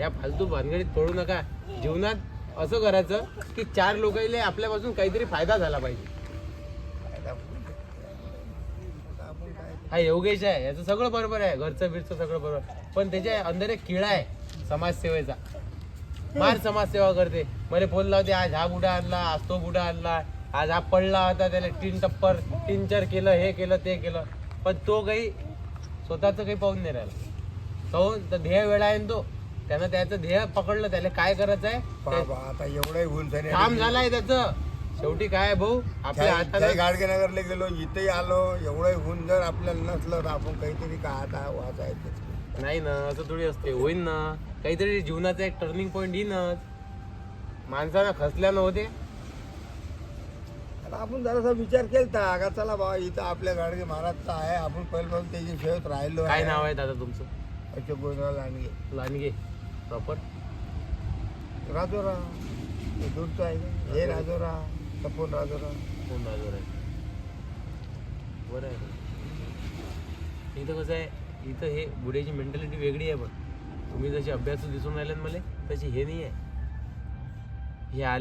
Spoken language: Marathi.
या फालतू भानगडीत पडू नका. जीवनात असं करायचं की 4 लोकांना आपल्यापासून काहीतरी फायदा झाला पाहिजे. हा योगेश आहे, याचं सगळं बरोबर आहे, घरचं बिरचं सगळं बरोबर, पण त्याच्या अंदर एक किडा आहे समाजसेवेचा. मार समाजसेवा करते, मला फोन लावते, आज हा बुडा आणला, आज तो बुडा आणला, आज हा पडला होता, त्याला टप्पर 3-4 केलं, हे केलं ते केलं, पण तो काही स्वतःच काही पाहून नाही राहिला. काहून तर ध्येय वेळा आहे तो, त्यानं त्याचं ध्येय पकडलं, त्याला काय करायचं आहे आता एवढंही होऊन काम झालंय त्याचं. शेवटी काय भाऊ, आपल्या हाताला गाडगेनगरला गेलो, इथेही आलो, एवढं होऊन जर आपल्याला नसलं तर आपण काहीतरी का आता वाचायचं नाही ना, असं थोडी असते. होईन ना काहीतरी, जीवनाचा एक टर्निंग पॉईंट येईनच. माणसानं खसल्या नव्हते. आता आपण जरासा विचार केलता का चला बाबा इथं आपल्या गाडगे महाराजचा आहे, आपण पहिल्यापासून त्याची सेवेत राहिलो. काय नाव आहे दादा तुमचं? अच्छा गोंधळ लांडगे. लांडगे प्रॉपर राजोरा दूरचं आहे का? हे राजोरा तपोन राजोरा. कोण राजवर आहे? बरं आहे. इथं कसं आहे, इथं हे बुड्याची मेंटॅलिटी वेगळी आहे. पण तुम्ही जशी अभ्यास दिसून राहिले ना मला, तशी हे नाही आहे. हे आले